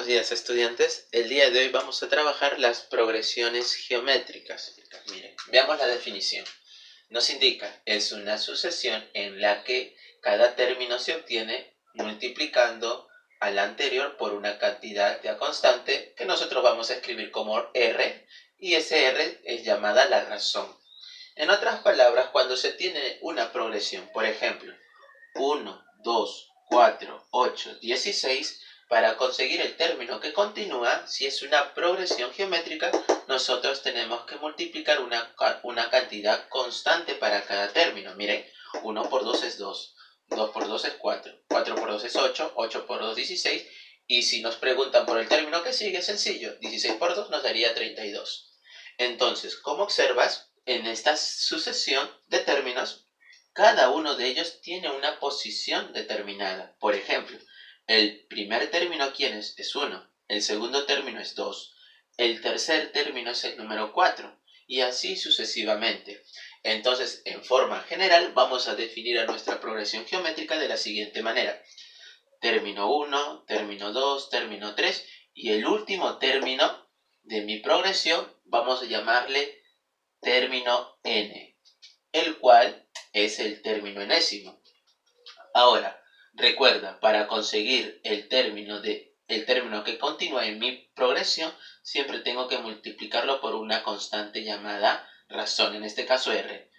Buenos días, estudiantes. El día de hoy vamos a trabajar las progresiones geométricas. Miren, veamos la definición. Nos indica, es una sucesión en la que cada término se obtiene multiplicando al anterior por una cantidad ya constante que nosotros vamos a escribir como R, y ese R es llamada la razón. En otras palabras, cuando se tiene una progresión, por ejemplo, 1, 2, 4, 8, 16, para conseguir el término que continúa, si es una progresión geométrica, nosotros tenemos que multiplicar una cantidad constante para cada término. Miren, 1 por 2 es 2, 2 por 2 es 4, 4 por 2 es 8, 8 por 2 16, y si nos preguntan por el término que sigue, es sencillo, 16 por 2 nos daría 32. Entonces, como observas, en esta sucesión de términos, cada uno de ellos tiene una posición determinada. Por ejemplo, el primer término, ¿quién es? Es 1. El segundo término es 2. El tercer término es el número 4. Y así sucesivamente. Entonces, en forma general, vamos a definir a nuestra progresión geométrica de la siguiente manera. Término 1, término 2, término 3. Y el último término de mi progresión, vamos a llamarle término n, el cual es el término enésimo. Ahora, recuerda, para conseguir el término que continúa en mi progresión, siempre tengo que multiplicarlo por una constante llamada razón, en este caso R.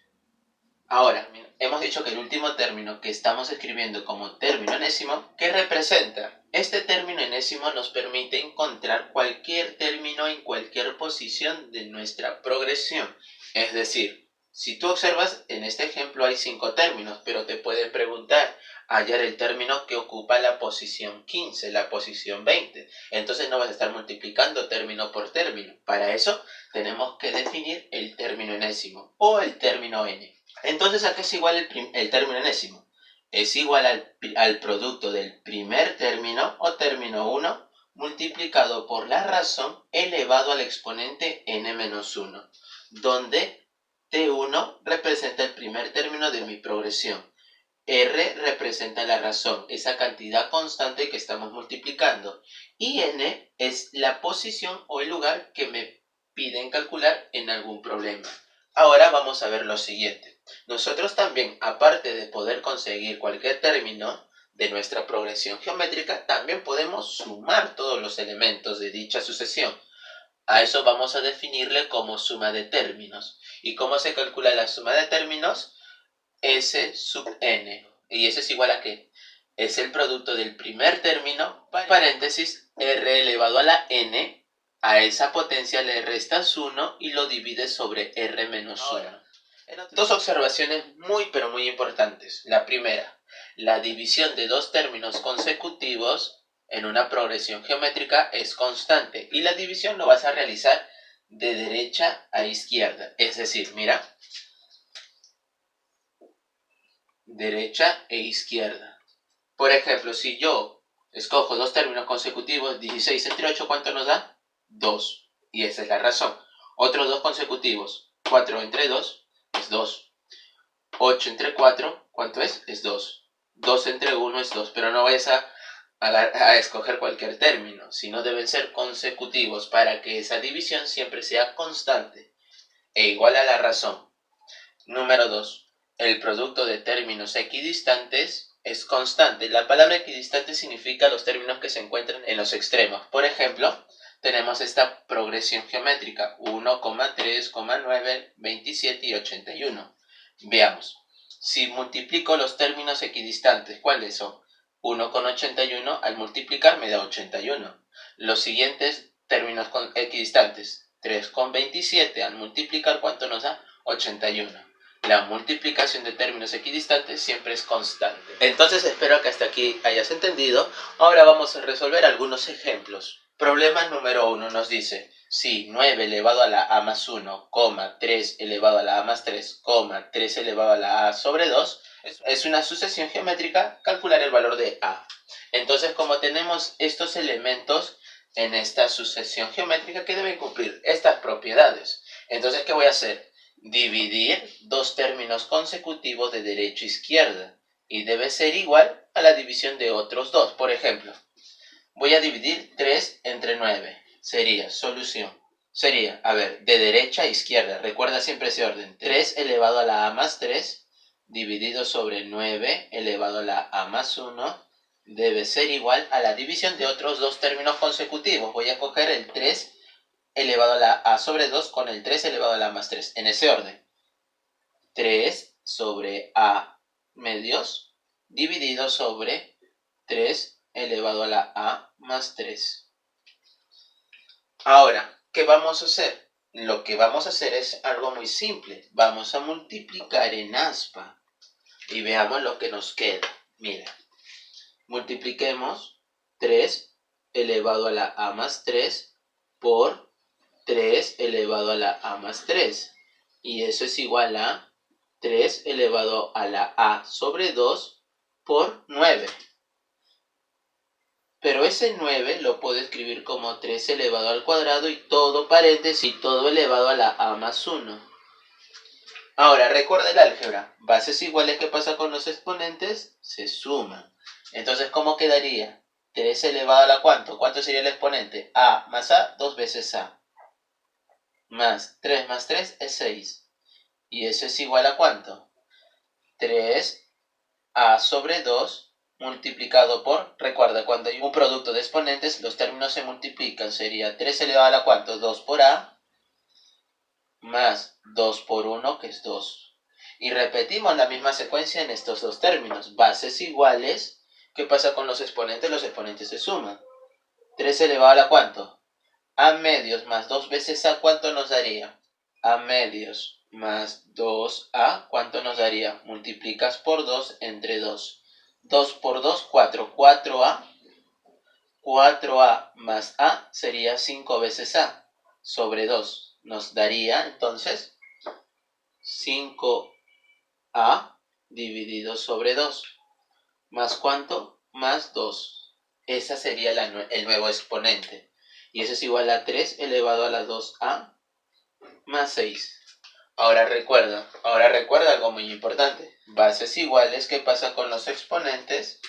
Ahora, hemos dicho que el último término que estamos escribiendo como término enésimo, ¿qué representa? Este término enésimo nos permite encontrar cualquier término en cualquier posición de nuestra progresión. Es decir, si tú observas, en este ejemplo hay 5 términos, pero te pueden preguntar, hallar el término que ocupa la posición 15, la posición 20. Entonces no vas a estar multiplicando término por término. Para eso tenemos que definir el término enésimo o el término n. Entonces, ¿a qué es igual el término enésimo? Es igual al producto del primer término o término 1 multiplicado por la razón elevado al exponente n-1, donde T1 representa el primer término de mi progresión. R representa la razón, esa cantidad constante que estamos multiplicando. Y n es la posición o el lugar que me piden calcular en algún problema. Ahora vamos a ver lo siguiente. Nosotros también, aparte de poder conseguir cualquier término de nuestra progresión geométrica, también podemos sumar todos los elementos de dicha sucesión. A eso vamos a definirle como suma de términos. ¿Y cómo se calcula la suma de términos? S sub n. ¿Y eso es igual a qué? Es el producto del primer término, paréntesis, r elevado a la n. A esa potencia le restas 1 y lo divides sobre r menos 1. Dos observaciones muy pero muy importantes. La primera, la división de dos términos consecutivos en una progresión geométrica es constante y la división lo vas a realizar de derecha a izquierda. Es decir, mira, derecha e izquierda. Por ejemplo, si yo escojo dos términos consecutivos, 16 entre 8, ¿cuánto nos da? 2. Y esa es la razón. Otros dos consecutivos, 4 entre 2 es 2. 8 entre 4, ¿cuánto es? Es 2. 2 entre 1 es 2, pero no vayas a escoger cualquier término, sino deben ser consecutivos para que esa división siempre sea constante e igual a la razón. Número 2. El producto de términos equidistantes es constante. La palabra equidistante significa los términos que se encuentran en los extremos. Por ejemplo, tenemos esta progresión geométrica 1, 3, 9, 27 y 81. Veamos. Si multiplico los términos equidistantes, ¿cuáles son? 1 con 81 al multiplicar me da 81. Los siguientes términos equidistantes, 3 con 27 al multiplicar, ¿cuánto nos da? 81. La multiplicación de términos equidistantes siempre es constante. Entonces espero que hasta aquí hayas entendido. Ahora vamos a resolver algunos ejemplos. Problema número 1 nos dice, si 9 elevado a la a más 1, 3 elevado a la a más 3, 3 elevado a la a sobre 2, es una sucesión geométrica, calcular el valor de a. Entonces, como tenemos estos elementos en esta sucesión geométrica que deben cumplir estas propiedades, entonces, ¿qué voy a hacer? Dividir dos términos consecutivos de derecha a izquierda y debe ser igual a la división de otros dos. Por ejemplo, Voy a dividir 3 entre 9. Sería solución. Sería, a ver, de derecha a izquierda. Recuerda siempre ese orden. 3 elevado a la a más 3 dividido sobre 9 elevado a la a más 1 debe ser igual a la división de otros dos términos consecutivos. Voy a coger el 3 elevado a la a sobre 2 con el 3 elevado a la más 3. En ese orden. 3 sobre a medios dividido sobre 3 elevado a la a más 3. Ahora, ¿qué vamos a hacer? Lo que vamos a hacer es algo muy simple. Vamos a multiplicar en aspa y veamos lo que nos queda. Mira, multipliquemos 3 elevado a la a más 3 por 3 elevado a la a más 3. Y eso es igual a 3 elevado a la a sobre 2 por 9. Pero ese 9 lo puedo escribir como 3 elevado al cuadrado y todo paréntesis y todo elevado a la a más 1. Ahora, recuerda el álgebra. Bases iguales, ¿qué pasa con los exponentes? Se suman. Entonces, ¿cómo quedaría? 3 elevado a la ¿cuánto? ¿Cuánto sería el exponente? A más A, 2 veces A. Más 3 es 6. ¿Y eso es igual a cuánto? 3A sobre 2 multiplicado por, recuerda, cuando hay un producto de exponentes, los términos se multiplican. Sería 3 elevado a la ¿cuánto? 2 por A, más 2 por 1, que es 2. Y repetimos la misma secuencia en estos dos términos. Bases iguales, ¿qué pasa con los exponentes? Los exponentes se suman. 3 elevado a la ¿cuánto? A medios más 2 veces A, ¿cuánto nos daría? A medios más 2A, ¿cuánto nos daría? Multiplicas por 2 entre 2. 2 por 2, 4. 4A. 4A más A sería 5 veces A sobre 2. Nos daría entonces 5A dividido sobre 2. ¿Más cuánto? Más 2. Esa sería el nuevo exponente. Y eso es igual a 3 elevado a la 2A más 6. Ahora recuerda algo muy importante. Bases iguales, ¿qué pasa con los exponentes?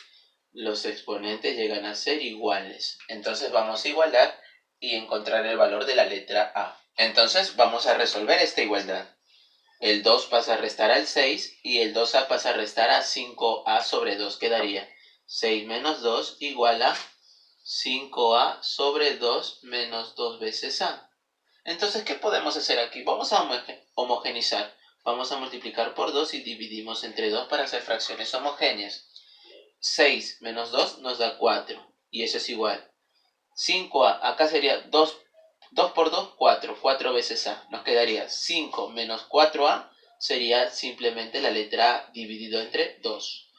Los exponentes llegan a ser iguales. Entonces vamos a igualar y encontrar el valor de la letra A. Entonces vamos a resolver esta igualdad. El 2 pasa a restar al 6 y el 2A pasa a restar a 5A sobre 2. Quedaría 6 menos 2 igual a 5A sobre 2 menos 2 veces A. Entonces, ¿qué podemos hacer aquí? Vamos a homogenizar. Vamos a multiplicar por 2 y dividimos entre 2 para hacer fracciones homogéneas. 6 menos 2 nos da 4. Y eso es igual. 5A, acá sería 2 por 2, 4. 4 veces A. Nos quedaría 5 menos 4A. Sería simplemente la letra A dividido entre 2.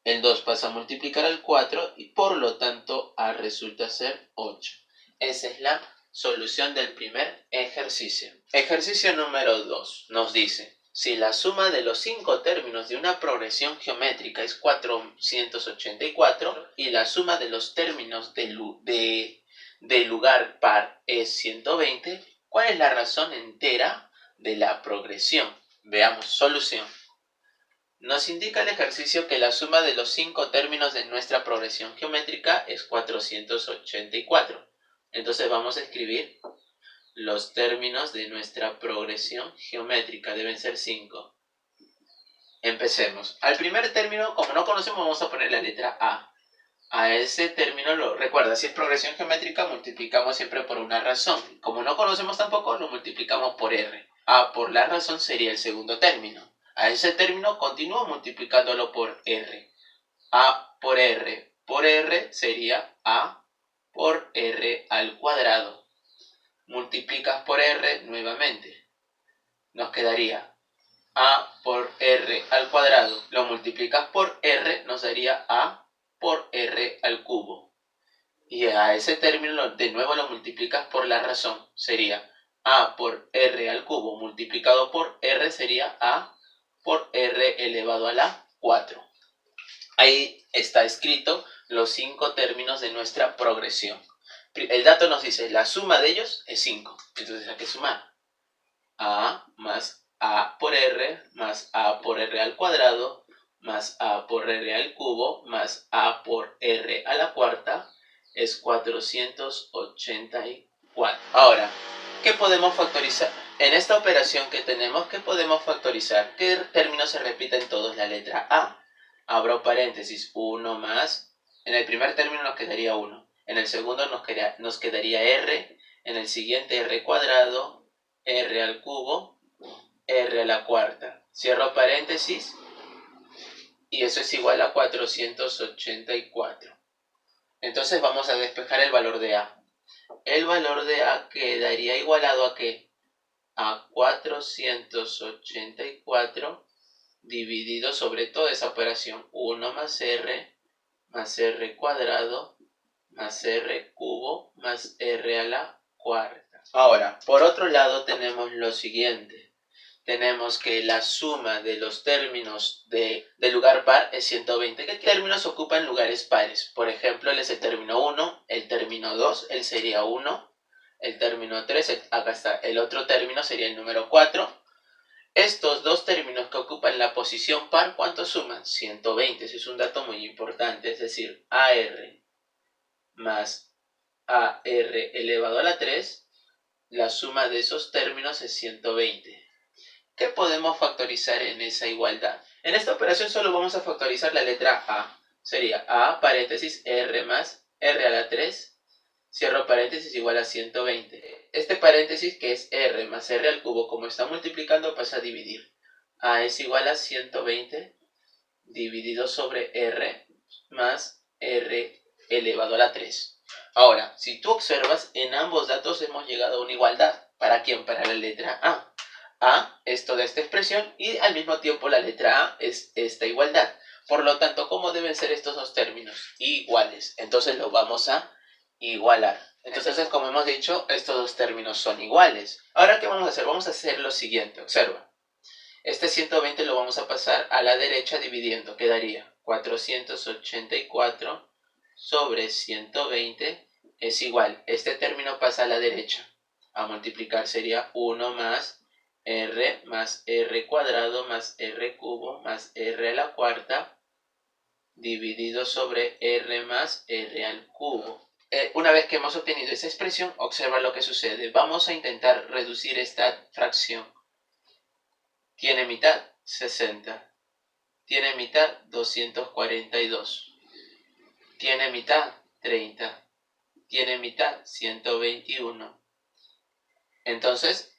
El 2 pasa a multiplicar al 4 y por lo tanto A resulta ser 8. Esa es la solución del primer ejercicio. Ejercicio número 2 nos dice: si la suma de los 5 términos de una progresión geométrica es 484 y la suma de los términos de lugar par es 120, ¿cuál es la razón entera de la progresión? Veamos solución. Nos indica el ejercicio que la suma de los 5 términos de nuestra progresión geométrica es 484. Entonces vamos a escribir los términos de nuestra progresión geométrica. Deben ser 5. Empecemos. Al primer término, como no conocemos, vamos a poner la letra A. A ese término, recuerda, si es progresión geométrica, multiplicamos siempre por una razón. Como no conocemos tampoco, lo multiplicamos por R. A por la razón sería el segundo término. A ese término continúo multiplicándolo por R. A por R sería A por R al cuadrado. Multiplicas por R nuevamente. Nos quedaría A por R al cuadrado. Lo multiplicas por R, nos daría A por R al cubo. Y a ese término de nuevo lo multiplicas por la razón. Sería A por R al cubo multiplicado por R sería A por R elevado a la 4. Ahí está escrito los 5 términos de nuestra progresión. El dato nos dice, la suma de ellos es 5. Entonces hay que sumar. A más A por R más A por R al cuadrado más A por R al cubo más A por R a la cuarta es 484. Ahora, ¿qué podemos factorizar? En esta operación que tenemos, ¿qué podemos factorizar? ¿Qué término se repite en todos? La letra A. Abro paréntesis, 1 más. En el primer término nos quedaría 1. En el segundo nos quedaría R. En el siguiente R cuadrado, R al cubo, R a la cuarta. Cierro paréntesis y eso es igual a 484. Entonces vamos a despejar el valor de A. El valor de A quedaría igualado a ¿qué? A 484 dividido sobre toda esa operación. 1 más R cuadrado más R cubo más R a la cuarta. Ahora, por otro lado tenemos lo siguiente. Tenemos que la suma de los términos de lugar par es 120. ¿Qué términos ocupan lugares pares? Por ejemplo, él es el término 1, el término 2, él sería 1, el término 3, acá está, el otro término sería el número 4. Estos dos términos que ocupan la posición par, ¿cuánto suman? 120, ese es un dato muy importante, es decir, AR más AR elevado a la 3, la suma de esos términos es 120. ¿Qué podemos factorizar en esa igualdad? En esta operación solo vamos a factorizar la letra A. Sería A paréntesis R más R a la 3, cierro paréntesis igual a 120. Este paréntesis que es R más R al cubo, como está multiplicando, pasa a dividir. A es igual a 120 dividido sobre R más R elevado a la 3. Ahora, si tú observas, en ambos datos hemos llegado a una igualdad. ¿Para quién? Para la letra A. A es toda esta expresión y al mismo tiempo la letra A es esta igualdad. Por lo tanto, ¿cómo deben ser estos dos términos? Iguales. Entonces lo vamos a igualar. Entonces, como hemos dicho, estos dos términos son iguales. Ahora, ¿qué vamos a hacer? Vamos a hacer lo siguiente. Observa. Este 120 lo vamos a pasar a la derecha dividiendo. Quedaría 484 sobre 120 es igual. Este término pasa a la derecha. A multiplicar sería 1 más R cuadrado más R cubo más R a la cuarta dividido sobre R más R al cubo. Una vez que hemos obtenido esa expresión, observa lo que sucede. Vamos a intentar reducir esta fracción. Tiene mitad 60. Tiene mitad 242. Tiene mitad 30. Tiene mitad 121. Entonces,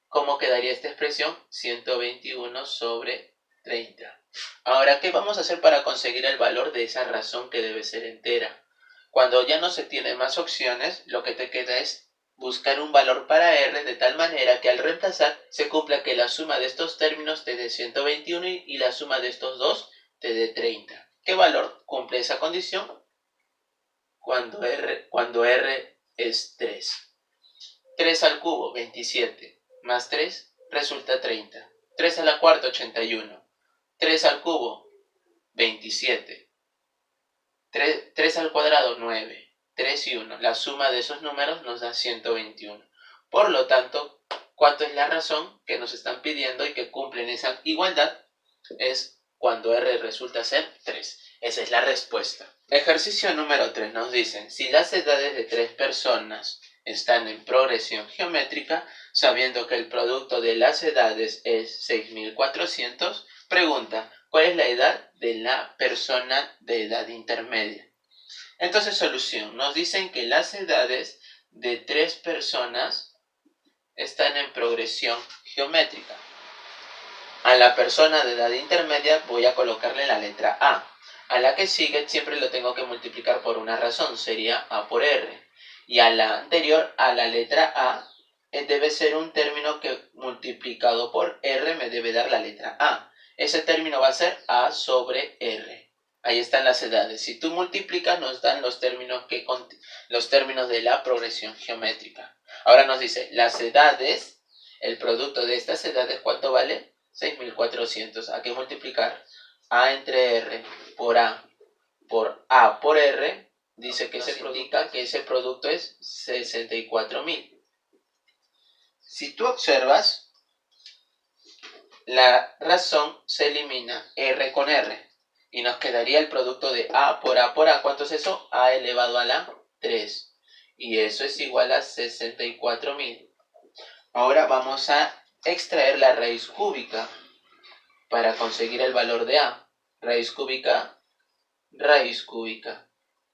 ¿cómo quedaría esta expresión? 121 sobre 30. Ahora, ¿qué vamos a hacer para conseguir el valor de esa razón que debe ser entera? Cuando ya no se tiene más opciones, lo que te queda es buscar un valor para R de tal manera que al reemplazar se cumpla que la suma de estos términos te dé 121 y la suma de estos dos te dé 30. ¿Qué valor cumple esa condición? Cuando R es 3. 3 al cubo, 27, más 3 resulta 30. 3 a la cuarta, 81. 3 al cubo, 27. 3 al cuadrado, 9. 3 y 1. La suma de esos números nos da 121. Por lo tanto, ¿cuánto es la razón que nos están pidiendo y que cumplen esa igualdad? Es cuando R resulta ser 3. Esa es la respuesta. Ejercicio número 3 nos dicen, si las edades de 3 personas están en progresión geométrica, sabiendo que el producto de las edades es 6400, pregunta, ¿cuál es la edad de la persona de edad intermedia? Entonces, solución. Nos dicen que las edades de 3 personas están en progresión geométrica. A la persona de edad intermedia voy a colocarle la letra A. A la que sigue siempre lo tengo que multiplicar por una razón, sería A por R. Y a la anterior, a la letra A, debe ser un término que multiplicado por R me debe dar la letra A. Ese término va a ser A sobre R. Ahí están las edades. Si tú multiplicas nos dan los términos de la progresión geométrica. Ahora nos dice, las edades, el producto de estas edades, ¿cuánto vale? 6400. Hay que multiplicar A entre R por A por R. Dice que se indica que ese producto es 64.000. Si tú observas, la razón se elimina R con R. Y nos quedaría el producto de A por A por A. ¿Cuánto es eso? A elevado a la 3. Y eso es igual a 64.000. Ahora vamos a extraer la raíz cúbica para conseguir el valor de A. Raíz cúbica,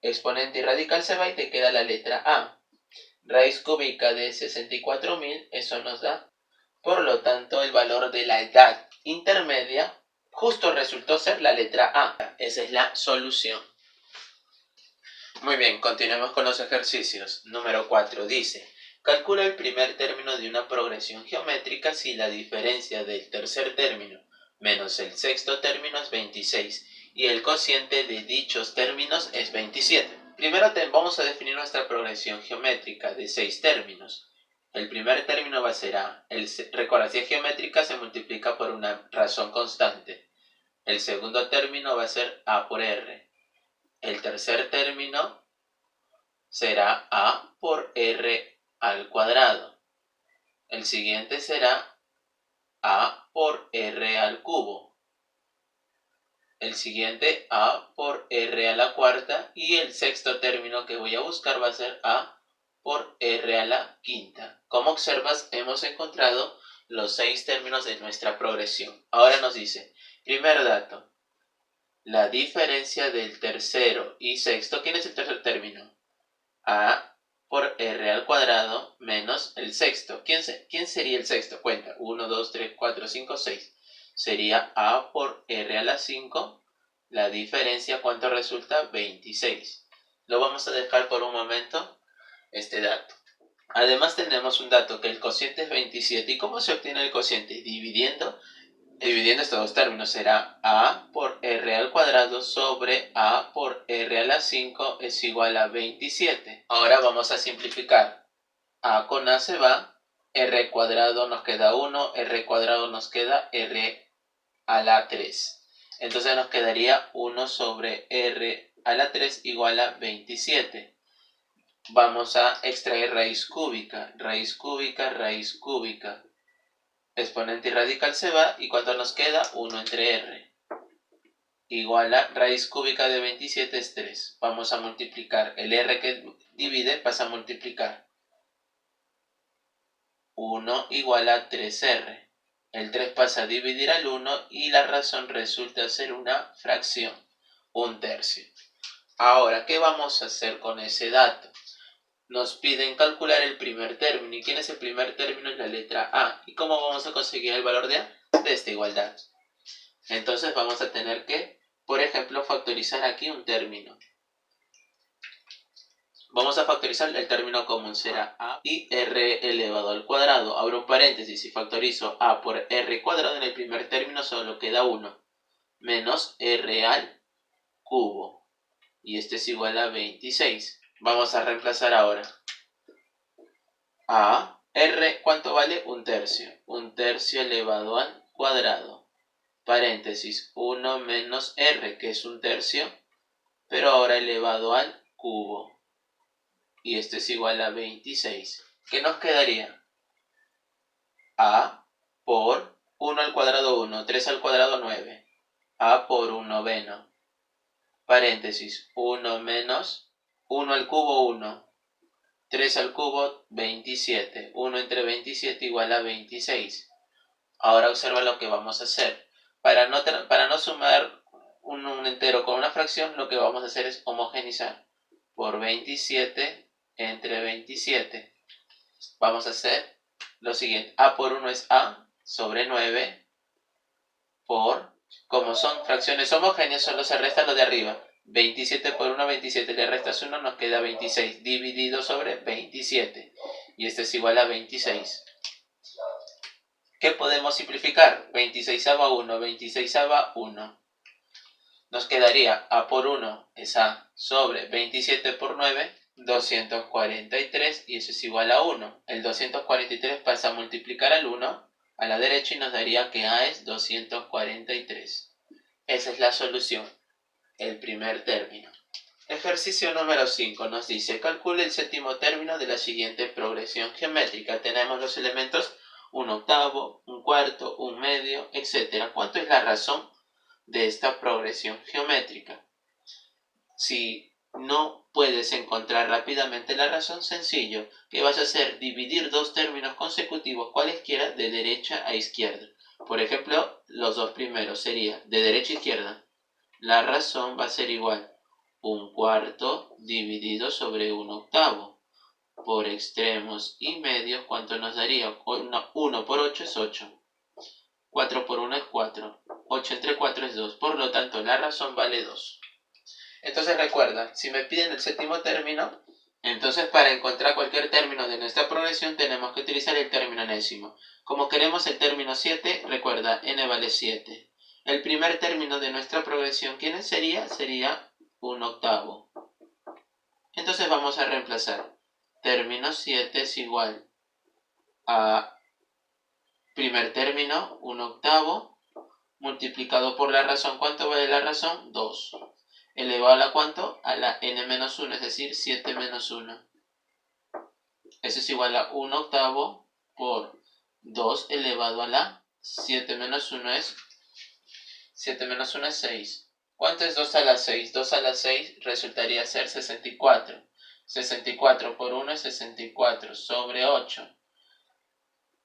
exponente y radical se va y te queda la letra A. Raíz cúbica de 64.000, eso nos da. Por lo tanto, el valor de la edad intermedia justo resultó ser la letra A. Esa es la solución. Muy bien, continuemos con los ejercicios. Número 4 dice: calcula el primer término de una progresión geométrica si la diferencia del tercer término menos el sexto término es 26 y el cociente de dichos términos es 27. Primero vamos a definir nuestra progresión geométrica de 6 términos. El primer término va a ser A. Recuerda, si es geométrica se multiplica por una razón constante. El segundo término va a ser A por R. El tercer término será A por R al cuadrado. El siguiente será A por R al cubo. El siguiente A por R a la cuarta. Y el sexto término que voy a buscar va a ser A por R a la quinta. Como observas, hemos encontrado los 6 términos de nuestra progresión. Ahora nos dice, primer dato, la diferencia del tercero y sexto. ¿Quién es el tercer término? A por R al cuadrado menos el sexto. ¿Quién sería el sexto? Cuenta. 1, 2, 3, 4, 5, 6. Sería A por R a la 5. La diferencia, ¿cuánto resulta? 26. Lo vamos a dejar por un momento, este dato. Además tenemos un dato que el cociente es 27. ¿Y cómo se obtiene el cociente? Dividiendo estos dos términos. Será A por R al cuadrado sobre A por R a la 5 es igual a 27. Ahora vamos a simplificar. A con A se va, R cuadrado nos queda 1, R cuadrado nos queda R a la 3. Entonces nos quedaría 1 sobre R a la 3 igual a 27. Vamos a extraer raíz cúbica. Raíz cúbica, raíz cúbica. Exponente y radical se va, y ¿cuánto nos queda? 1 entre R. Igual a raíz cúbica de 27 es 3. Vamos a multiplicar. El R que divide pasa a multiplicar. 1 igual a 3R. El 3 pasa a dividir al 1 y la razón resulta ser una fracción, un tercio. Ahora, ¿qué vamos a hacer con ese dato? Nos piden calcular el primer término. ¿Y quién es el primer término? Es la letra A. ¿Y cómo vamos a conseguir el valor de A? De esta igualdad. Entonces vamos a tener que, por ejemplo, factorizar aquí un término. Vamos a factorizar el término común. Será A y R elevado al cuadrado. Abro un paréntesis. Si factorizo A por R cuadrado, en el primer término solo queda 1. Menos R al cubo. Y este es igual a 26. Vamos a reemplazar ahora. A, R, ¿cuánto vale? Un tercio. Un tercio elevado al cuadrado. Paréntesis, 1 menos R, que es un tercio, pero ahora elevado al cubo. Y esto es igual a 26. ¿Qué nos quedaría? A por 1 al cuadrado 1, 3 al cuadrado 9. A por 1 noveno. Paréntesis, 1 menos 1 al cubo 1. 3 al cubo, 27. 1 entre 27 igual a 26. Ahora observa lo que vamos a hacer. Para no sumar un entero con una fracción, lo que vamos a hacer es homogeneizar. Por 27 entre 27. Vamos a hacer lo siguiente. A por 1 es A sobre 9 por, como son fracciones homogéneas, solo se resta lo de arriba. 27 por 1, 27, le restas 1, nos queda 26, dividido sobre 27. Y este es igual a 26. ¿Qué podemos simplificar? 26 a 1, 26 a 1. Nos quedaría A por 1 es A sobre 27 por 9, 243, y eso es igual a 1. El 243 pasa a multiplicar al 1 a la derecha y nos daría que A es 243. Esa es la solución. El primer término. Ejercicio número 5 nos dice, calcule el séptimo término de la siguiente progresión geométrica. Tenemos los elementos 1 octavo, 1 cuarto, 1 medio, etc. ¿Cuánto es la razón de esta progresión geométrica? Si no puedes encontrar rápidamente la razón, sencillo, que vas a hacer dividir dos términos consecutivos cualesquiera de derecha a izquierda. Por ejemplo, los dos primeros sería de derecha a izquierda. La razón va a ser igual 1/4 dividido sobre 1/8 por extremos y medios. ¿Cuánto nos daría? 1 por 8 es 8. 4 por 1 es 4. 8 entre 4 es 2. Por lo tanto, la razón vale 2. Entonces recuerda, si me piden el séptimo término, entonces para encontrar cualquier término de nuestra progresión tenemos que utilizar el término enésimo. Como queremos el término 7, recuerda, n vale 7. El primer término de nuestra progresión, ¿quién sería? Sería 1/8. Entonces vamos a reemplazar. Término 7 es igual a primer término, 1/8, multiplicado por la razón. ¿Cuánto vale la razón? 2. Elevado a la ¿cuánto? A la n-1, es decir, 7 menos 1. Eso es igual a 1/8 por 2 elevado a la 7 menos 1 es 6. ¿Cuánto es 2 a la 6? 2 a la 6 resultaría ser 64. 64 por 1 es 64 sobre 8.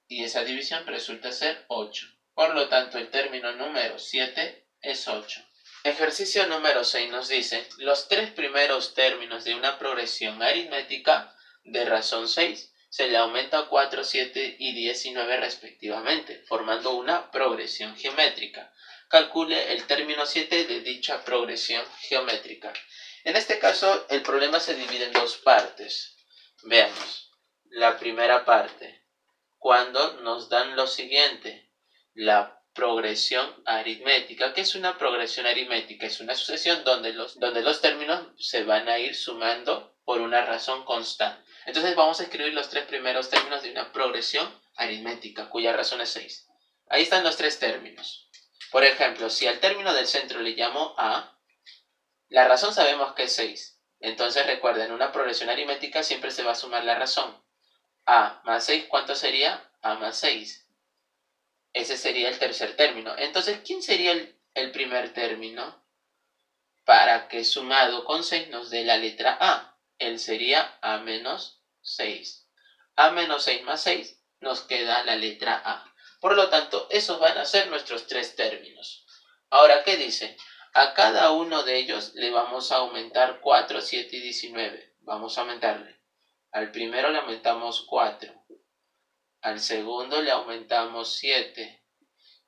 Y esa división resulta ser 8. Por lo tanto, el término número 7 es 8. Ejercicio número 6 nos dice, los tres primeros términos de una progresión aritmética de razón 6 se le aumenta 4, 7 y 19 respectivamente, formando una progresión geométrica. Calcule el término 7 de dicha progresión geométrica. En este caso, el problema se divide en dos partes. Veamos. La primera parte, cuando nos dan lo siguiente, la progresión aritmética. ¿Qué es una progresión aritmética? Es una sucesión donde los términos se van a ir sumando por una razón constante. Entonces vamos a escribir los tres primeros términos de una progresión aritmética, cuya razón es 6. Ahí están los tres términos. Por ejemplo, si al término del centro le llamo A, la razón sabemos que es 6. Entonces recuerden, en una progresión aritmética siempre se va a sumar la razón. A más 6, ¿cuánto sería? A más 6. Ese sería el tercer término. Entonces, ¿quién sería el primer término? Para que sumado con 6 nos dé la letra A. Él sería A menos 6. A menos 6 más 6 nos queda la letra A. Por lo tanto, esos van a ser nuestros tres términos. Ahora, ¿qué dice? A cada uno de ellos le vamos a aumentar 4, 7 y 19. Vamos a aumentarle. Al primero le aumentamos 4. Al segundo le aumentamos 7.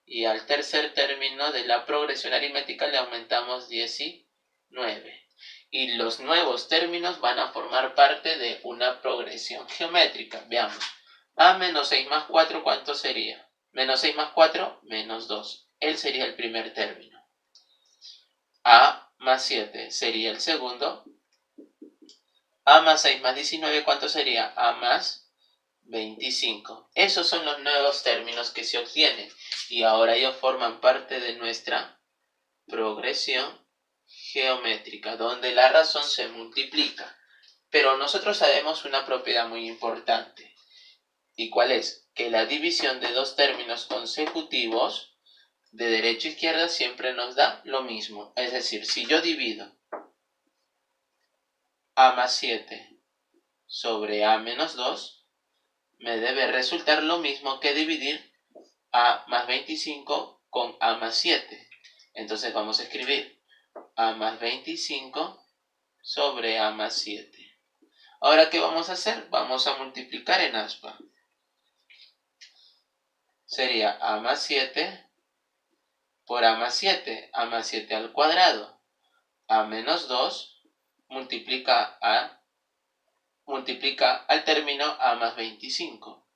Y al tercer término de la progresión aritmética le aumentamos 19. Y los nuevos términos van a formar parte de una progresión geométrica. Veamos. A menos 6 más 4, ¿cuánto sería? Menos 6 más 4, menos 2. Él sería el primer término. A más 7 sería el segundo. A más 6 más 19, ¿cuánto sería? A más 25. Esos son los nuevos términos que se obtienen y ahora ellos forman parte de nuestra progresión geométrica, donde la razón se multiplica. Pero nosotros sabemos una propiedad muy importante. ¿Y cuál es? Que la división de dos términos consecutivos de derecha a izquierda siempre nos da lo mismo. Es decir, si yo divido A más 7 sobre A menos 2, me debe resultar lo mismo que dividir A más 25 con A más 7. Entonces vamos a escribir A más 25 sobre A más 7. Ahora, ¿qué vamos a hacer? Vamos a multiplicar en aspa. Sería A más 7 por A más 7. A más 7 al cuadrado. A menos 2 multiplica al término A más 25.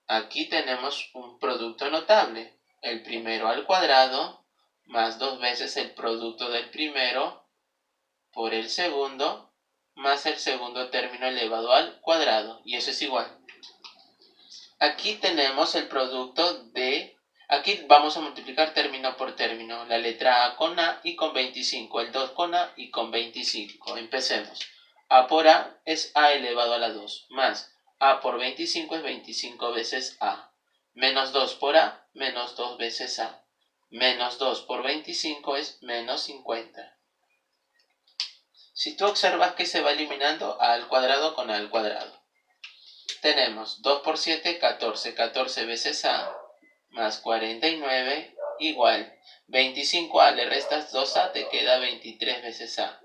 Aquí tenemos un producto notable. El primero al cuadrado más 2 veces el producto del primero por el segundo más el segundo término elevado al cuadrado. Y eso es igual. Aquí tenemos el producto de... Aquí vamos a multiplicar término por término. La letra A con A y con 25. El 2 con A y con 25. Empecemos. A por A es A elevado a la 2. Más A por 25 es 25 veces A. Menos 2 por A, menos 2 veces A. Menos 2 por 25 es menos 50. Si tú observas que se va eliminando a al cuadrado con a al cuadrado. Tenemos 2 por 7, 14. 14 veces a más 49 igual 25a, le restas 2a, te queda 23 veces a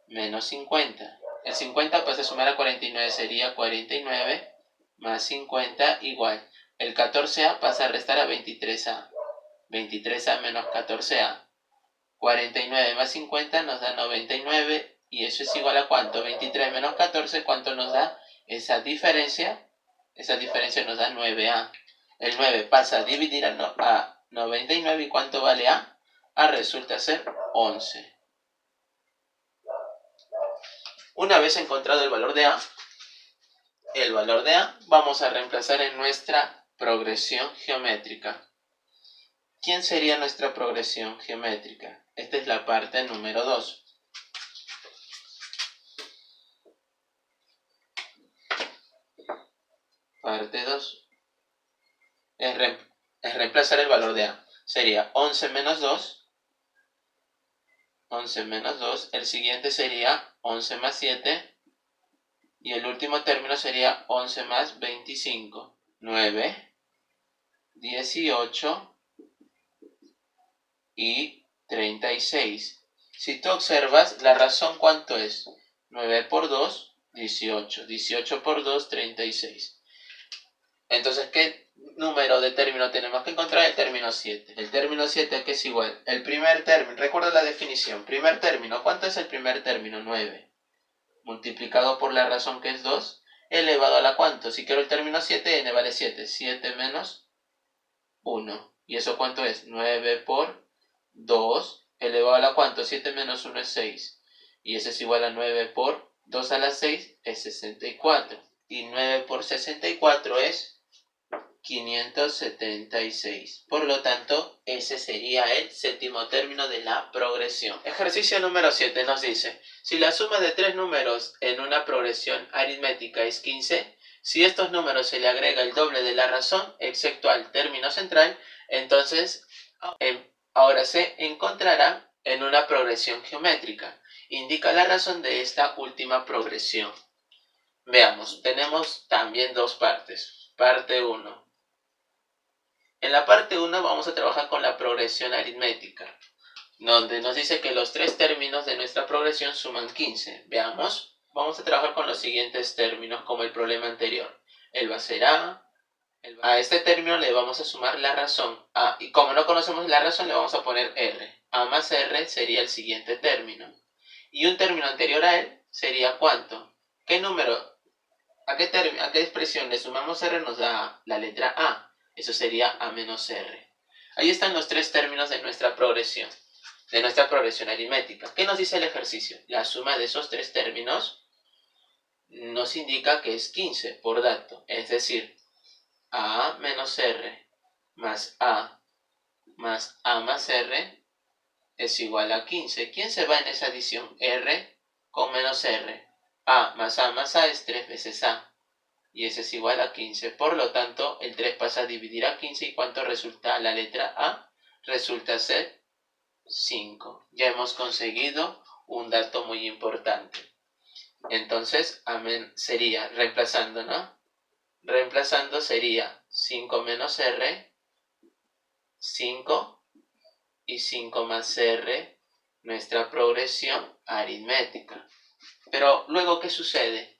menos 50. El 50 pasa a sumar a 49, sería 49 más 50 igual. El 14a pasa a restar a 23a. 23a menos 14a. 49 más 50 nos da 99 y eso es igual a ¿cuánto? 23 menos 14, ¿cuánto nos da esa diferencia? Esa diferencia nos da 9a. El 9 pasa a dividir a 99 y ¿cuánto vale a? A resulta ser 11. Una vez encontrado el valor de a, vamos a reemplazar en nuestra progresión geométrica. ¿Quién sería nuestra progresión geométrica? Esta es la parte número 2. Parte 2 es reemplazar el valor de a. Sería 11 menos 2. 11 menos 2. El siguiente sería 11 más 7. Y el último término sería 11 más 25. 9, 18 y 36. Si tú observas, la razón ¿cuánto es? 9 por 2, 18. 18 por 2, 36. Entonces, ¿qué número de término tenemos que encontrar? El término 7. El término 7, ¿qué es igual? El primer término, recuerda la definición. Primer término, ¿cuánto es el primer término? 9. Multiplicado por la razón que es 2, elevado a la ¿cuánto? Si quiero el término 7, n vale 7. 7 menos 1. ¿Y eso cuánto es? 9 por 2 elevado a la ¿cuánto? 7 menos 1 es 6. Y eso es igual a 9 por 2 a la 6 es 64. Y 9 por 64 es 576. Por lo tanto, ese sería el séptimo término de la progresión. Ejercicio número 7 nos dice, si la suma de tres números en una progresión aritmética es 15, si a estos números se le agrega el doble de la razón, excepto al término central, entonces ahora se encontrará en una progresión geométrica. Indica la razón de esta última progresión. Veamos, tenemos también dos partes. Parte 1. En la parte 1 vamos a trabajar con la progresión aritmética, donde nos dice que los tres términos de nuestra progresión suman 15. Veamos, vamos a trabajar con los siguientes términos como el problema anterior. Él va a ser a este término le vamos a sumar la razón a, y como no conocemos la razón le vamos a poner r. A más r sería el siguiente término. Y un término anterior a él sería ¿cuánto? ¿Qué número? ¿A qué expresión le sumamos r nos da la letra a? Eso sería a menos r. Ahí están los tres términos de nuestra progresión aritmética. ¿Qué nos dice el ejercicio? La suma de esos tres términos nos indica que es 15 por dato. Es decir, a menos r más a más r es igual a 15. ¿Quién se va en esa adición? R con menos r. A más a es 3 veces a. Y ese es igual a 15. Por lo tanto, el 3 pasa a dividir a 15. ¿Y cuánto resulta la letra A? Resulta ser 5. Ya hemos conseguido un dato muy importante. Entonces, sería, reemplazando, ¿no? Reemplazando sería 5 menos R, 5 y 5 más R, nuestra progresión aritmética. Pero luego, ¿qué sucede?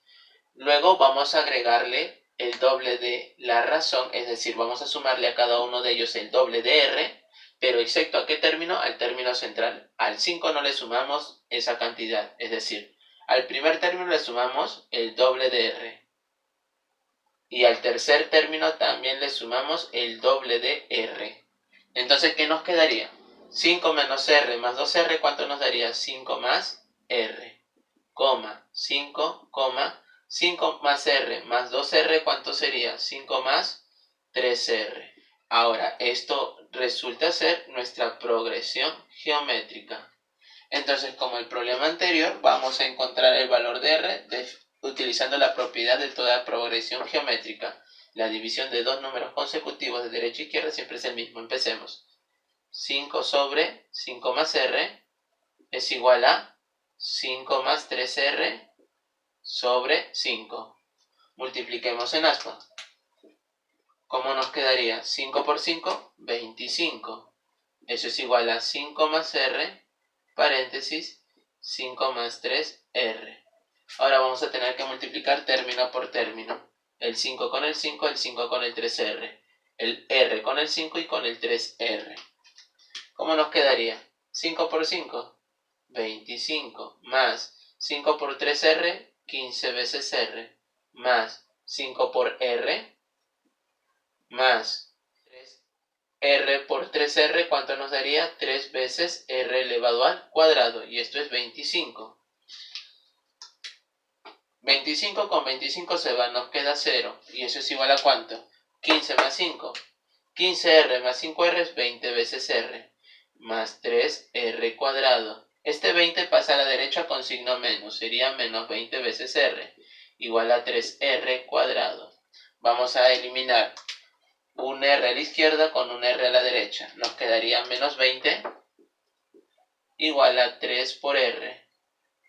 Luego vamos a agregarle el doble de la razón, es decir, vamos a sumarle a cada uno de ellos el doble de r, pero excepto a qué término, al término central. Al 5 no le sumamos esa cantidad, es decir, al primer término le sumamos el doble de r. Y al tercer término también le sumamos el doble de r. Entonces, ¿qué nos quedaría? 5 menos r más 2r, ¿cuánto nos daría? 5 más r, 5, 5 más r más 2r, ¿cuánto sería? 5 más 3r. Ahora, esto resulta ser nuestra progresión geométrica. Entonces, como el problema anterior, vamos a encontrar el valor de r utilizando la propiedad de toda progresión geométrica. La división de dos números consecutivos de derecha a izquierda siempre es el mismo. Empecemos. 5 sobre 5 más r es igual a 5 más 3R sobre 5. Multipliquemos en aspa. ¿Cómo nos quedaría? 5 por 5, 25. Eso es igual a 5 más R, paréntesis, 5 más 3R. Ahora vamos a tener que multiplicar término por término. El 5 con el 5, el 5 con el 3R. El R con el 5 y con el 3R. ¿Cómo nos quedaría? 5 por 5, 25, más 5 por 3R, 15 veces R, más 5 por R, más 3R por 3R, ¿cuánto nos daría? 3 veces R elevado al cuadrado, y esto es 25. 25 con 25 se va, nos queda 0, y eso es igual a ¿cuánto? 15 más 5. 15R más 5R es 20 veces R, más 3R cuadrado. Este 20 pasa a la derecha con signo menos, sería menos 20 veces R, igual a 3R cuadrado. Vamos a eliminar un R a la izquierda con un R a la derecha. Nos quedaría menos 20 igual a 3 por R.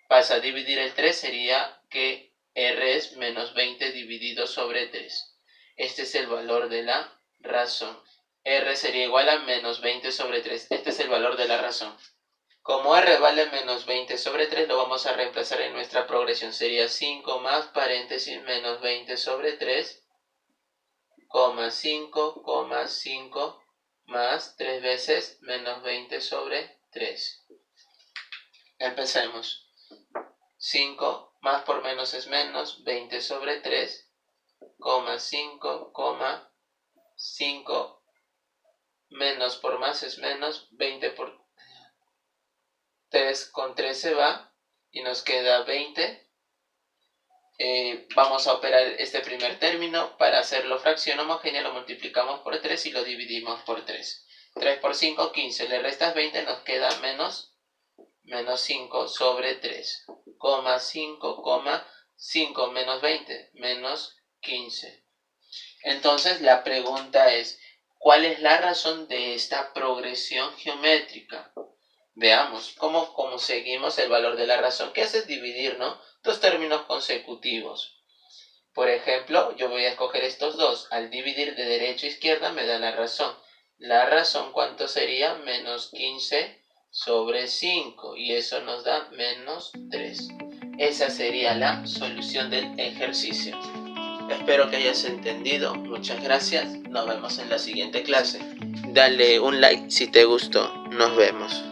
Pasa a dividir el 3, sería que R es menos 20 dividido sobre 3. Este es el valor de la razón. R sería igual a menos 20 sobre 3. Este es el valor de la razón. Como R vale menos 20 sobre 3, lo vamos a reemplazar en nuestra progresión. Sería 5 más paréntesis menos 20 sobre 3, 5, 5 más 3 veces menos 20 sobre 3. Empecemos. 5 más por menos es menos, 20 sobre 3, 5, 5 menos por más es menos, 20 por 3 con 3 se va y nos queda 20. Vamos a operar este primer término. Para hacerlo fracción homogénea lo multiplicamos por 3 y lo dividimos por 3. 3 por 5, 15. Le restas 20, nos queda menos 5 sobre 3. 5, 5 menos 20, menos 15. Entonces la pregunta es, ¿cuál es la razón de esta progresión geométrica? Veamos cómo conseguimos el valor de la razón. ¿Qué hace? Dividir, ¿no? Dos términos consecutivos. Por ejemplo, yo voy a escoger estos dos. Al dividir de derecha a izquierda me da la razón. La razón, ¿cuánto sería? Menos 15 sobre 5. Y eso nos da menos 3. Esa sería la solución del ejercicio. Espero que hayas entendido. Muchas gracias. Nos vemos en la siguiente clase. Dale un like si te gustó. Nos vemos.